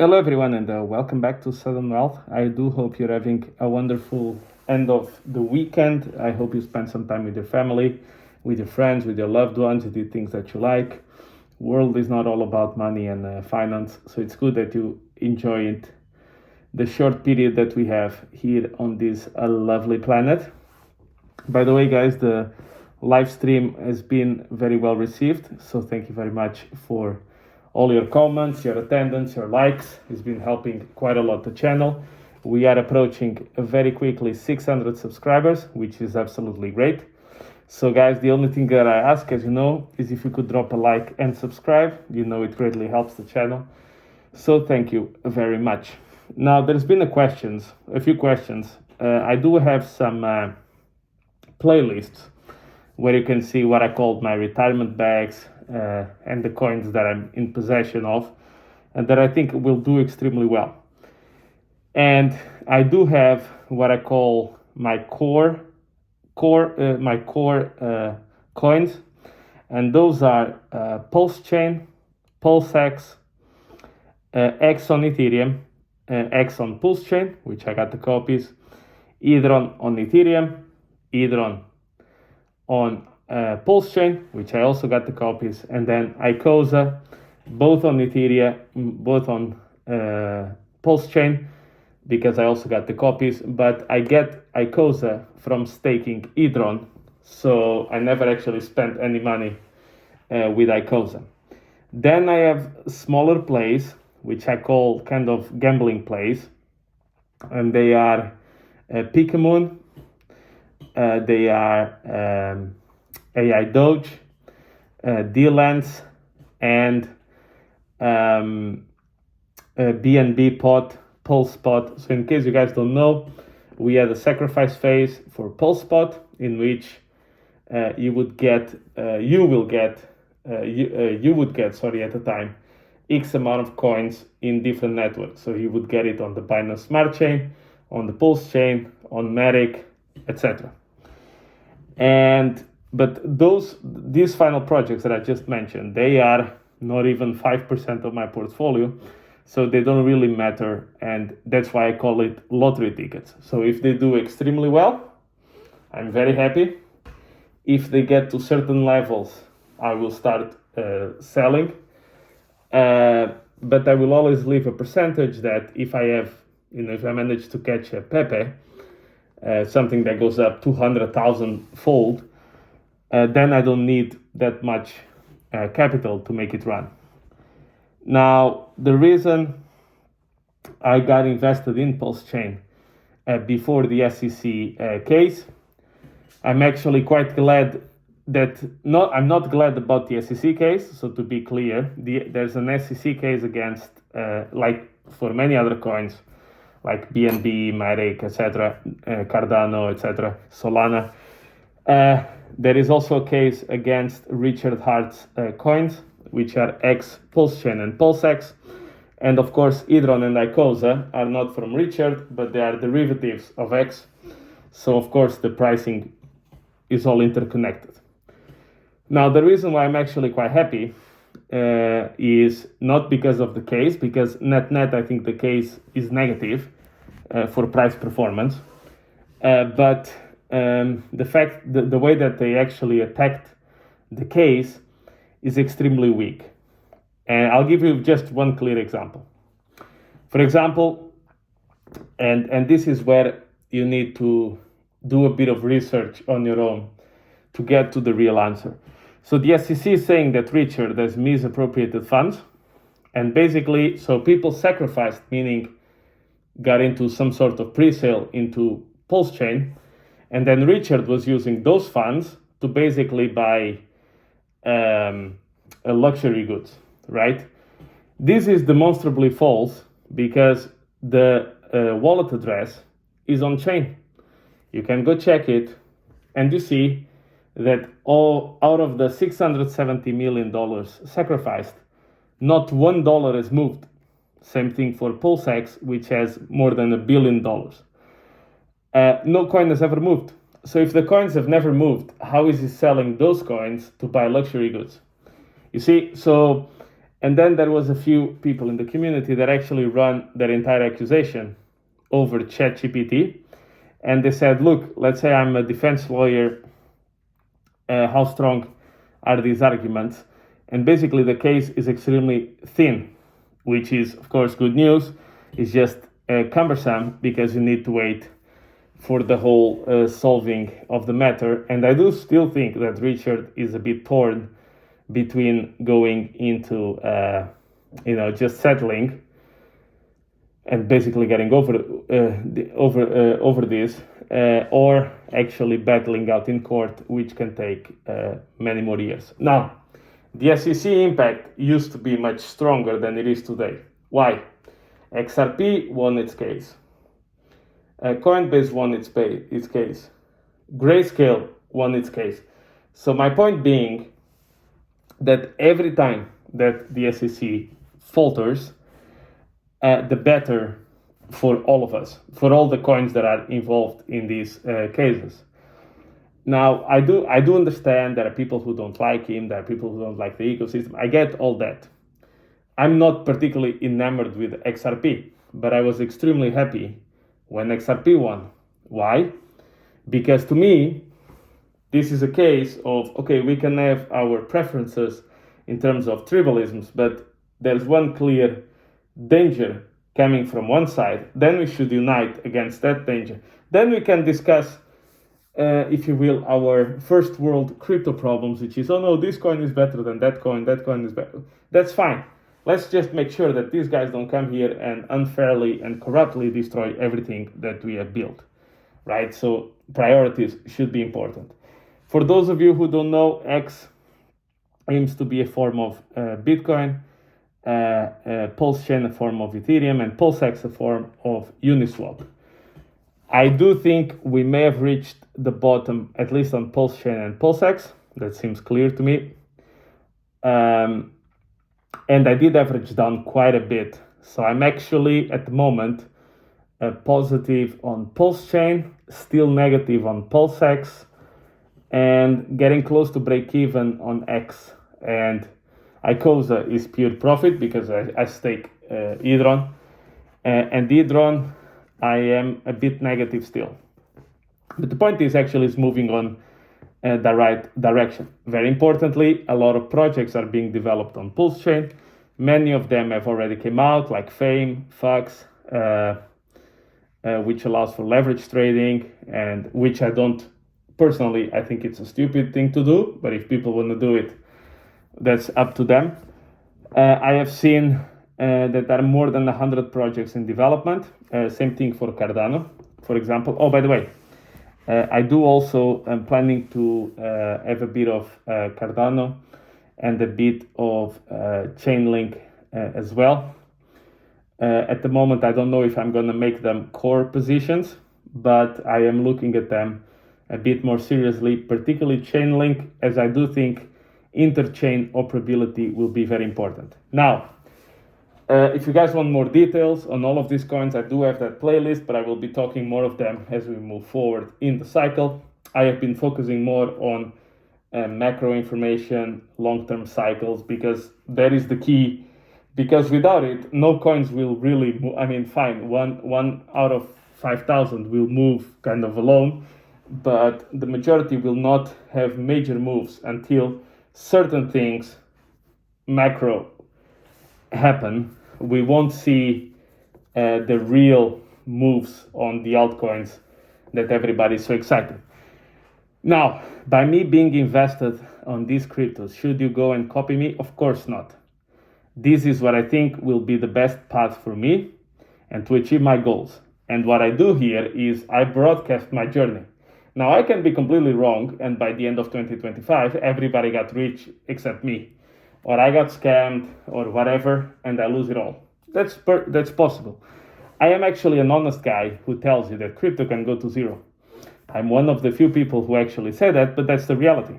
Hello, everyone, and welcome back to Southern Wealth. I do hope you're having a wonderful end of the weekend. I hope you spend some time with your family, with your friends, with your loved ones, you do things that you like. World is not all about money and finance, so it's good that you enjoy it. The short period that we have here on this lovely planet. By the way, guys, the live stream has been very well received, so thank you very much for all your comments, your attendance, your likes. It's been helping quite a lot the channel. We are approaching very quickly 600 subscribers, which is absolutely great. So guys, the only thing that I ask, as you know, is if you could drop a like and subscribe. You know it greatly helps the channel. So thank you very much. Now, there's been a few questions. I do have some playlists where you can see what I called my retirement bags, and the coins that I'm in possession of, and that I think will do extremely well. And I do have what I call my core coins, and those are Pulse Chain, Pulse X, X on Ethereum, X on Pulse Chain, which I got the copies, Hydron on Ethereum, Hydron on Pulse Chain, which I also got the copies, and then ECOSSYSTEM, both on Ethereum, both on Pulse Chain, because I also got the copies, but I get ECOSSYSTEM from staking Hydron, so I never actually spent any money with ECOSSYSTEM. Then I have smaller plays, which I call kind of gambling plays, and they are Pikamoon, they are AI Doge, D-Lens, and BNB pot, Pulse Spot. So in case you guys don't know, we had a sacrifice phase for Pulse Spot in which you would get at the time X amount of coins in different networks. So you would get it on the Binance Smart Chain, on the Pulse Chain, on Matic, etc. But these final projects that I just mentioned, they are not even 5% of my portfolio, so they don't really matter, and that's why I call it lottery tickets. So if they do extremely well, I'm very happy. If they get to certain levels, I will start selling, but I will always leave a percentage that if I manage to catch a Pepe, something that goes up 200,000 fold, then I don't need that much capital to make it run. Now, the reason I got invested in Pulse Chain before the SEC case, I'm actually quite glad I'm not glad about the SEC case. So to be clear, there's an SEC case against, like for many other coins, like BNB, Matic, etc., Cardano, etc., Solana. There is also a case against Richard Hart's coins, which are X, Pulse Chain, and Pulse X. And of course, Hydron and ECOSSYSTEM are not from Richard, but they are derivatives of X. So of course, the pricing is all interconnected. Now, the reason why I'm actually quite happy is not because of the case, because net, I think the case is negative for price performance, but the way that they actually attacked the case is extremely weak. And I'll give you just one clear example. For example, and this is where you need to do a bit of research on your own to get to the real answer. So the SEC is saying that Richard has misappropriated funds, and basically, so people sacrificed, meaning got into some sort of pre-sale into Pulse Chain, and then Richard was using those funds to basically buy luxury goods, right? This is demonstrably false because the wallet address is on chain. You can go check it, and you see that all out of the $670 million sacrificed, not $1 has moved. Same thing for PulseX, which has more than $1 billion. No coin has ever moved. So if the coins have never moved, how is he selling those coins to buy luxury goods? You see, so And then there was a few people in the community that actually run their entire accusation over ChatGPT. And they said, look, let's say I'm a defense lawyer. How strong are these arguments? And basically the case is extremely thin, which is, of course, good news. It's just cumbersome because you need to wait for the whole solving of the matter. And I do still think that Richard is a bit torn between going into, just settling and basically getting over this, or actually battling out in court, which can take many more years. Now, the SEC impact used to be much stronger than it is today. Why? XRP won its case. Coinbase won its case. Grayscale won its case. So my point being that every time that the SEC falters, the better for all of us, for all the coins that are involved in these cases. Now, I do understand there are people who don't like him, there are people who don't like the ecosystem. I get all that. I'm not particularly enamored with XRP, but I was extremely happy when XRP won. Why? Because to me, this is a case of, okay, we can have our preferences in terms of tribalisms, but there's one clear danger coming from one side. Then we should unite against that danger. Then we can discuss, if you will, our first world crypto problems, which is, oh no, this coin is better than that coin is better. That's fine. Let's just make sure that these guys don't come here and unfairly and corruptly destroy everything that we have built, right? So priorities should be important. For those of you who don't know, X aims to be a form of Bitcoin, Pulse Chain a form of Ethereum, and PulseX a form of Uniswap. I do think we may have reached the bottom, at least on Pulse Chain and PulseX. That seems clear to me. And I did average down quite a bit. So I'm actually, at the moment, positive on Pulse Chain, still negative on PulseX, and getting close to break even on X. And ICOSA is pure profit because I stake Hedron. And Hedron, I am a bit negative still. But the point is actually it's moving on the right direction. Very importantly, a lot of projects are being developed on Pulse Chain. Many of them have already come out, like Fame, Fox, which allows for leverage trading, and which I don't, personally, I think it's a stupid thing to do, but if people want to do it, that's up to them. I have seen that there are more than 100 projects in development. Same thing for Cardano, for example. Oh, by the way, I do also, I'm planning to have a bit of Cardano and a bit of Chainlink as well. At the moment, I don't know if I'm going to make them core positions, but I am looking at them a bit more seriously, particularly Chainlink, as I do think interchain operability will be very important. Now, if you guys want more details on all of these coins, I do have that playlist, but I will be talking more of them as we move forward in the cycle. I have been focusing more on macro information, long-term cycles, because that is the key. Because without it, no coins will really move. I mean, fine, one out of 5,000 will move kind of alone, but the majority will not have major moves until certain things, macro, happen. We won't see the real moves on the altcoins that everybody's so excited. Now, by me being invested on these cryptos, should you go and copy me? Of course not. This is what I think will be the best path for me and to achieve my goals. And what I do here is I broadcast my journey. Now, I can be completely wrong, and by the end of 2025, everybody got rich except me. Or I got scammed, or whatever, and I lose it all. That's possible. I am actually an honest guy who tells you that crypto can go to zero. I'm one of the few people who actually say that, but that's the reality.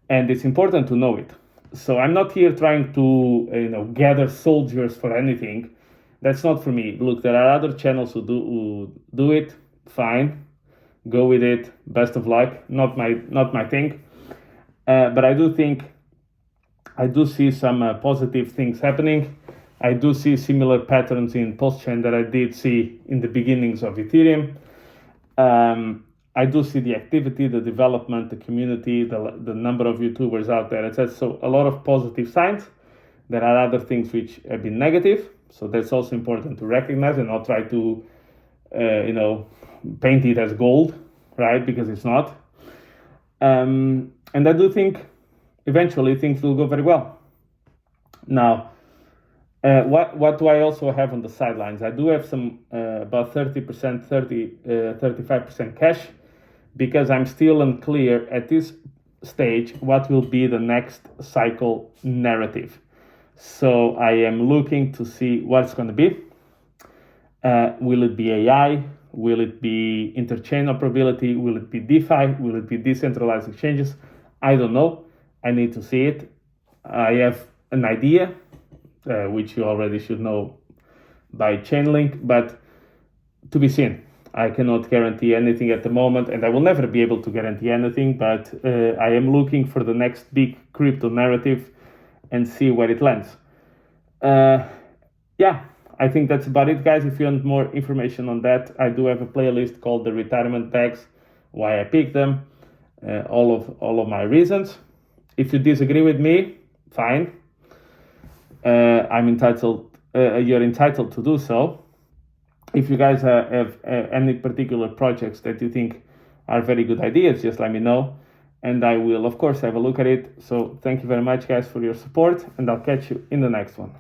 And it's important to know it. So I'm not here trying to gather soldiers for anything. That's not for me. Look, there are other channels who do it. Fine. Go with it. Best of luck. Not my thing. But I do think I do see some positive things happening. I do see similar patterns in post-chain that I did see in the beginnings of Ethereum. I do see the activity, the development, the community, the number of YouTubers out there, etc. So a lot of positive signs. There are other things which have been negative. So that's also important to recognize and not try to, paint it as gold, right? Because it's not. And I do think eventually things will go very well. Now, what do I also have on the sidelines? I do have some about 35% cash, because I'm still unclear at this stage what will be the next cycle narrative. So I am looking to see what it's going to be. Will it be AI? Will it be interchain operability? Will it be DeFi? Will it be decentralized exchanges? I don't know. I need to see it. I have an idea, which you already should know by Chainlink, but to be seen. I cannot guarantee anything at the moment, and I will never be able to guarantee anything, but I am looking for the next big crypto narrative and see where it lands. I think that's about it, guys. If you want more information on that, I do have a playlist called The Retirement Tax, why I picked them, all of my reasons. If you disagree with me, fine. You're entitled to do so. If you guys have any particular projects that you think are very good ideas, just let me know, and I will, of course, have a look at it. So thank you very much, guys, for your support, and I'll catch you in the next one.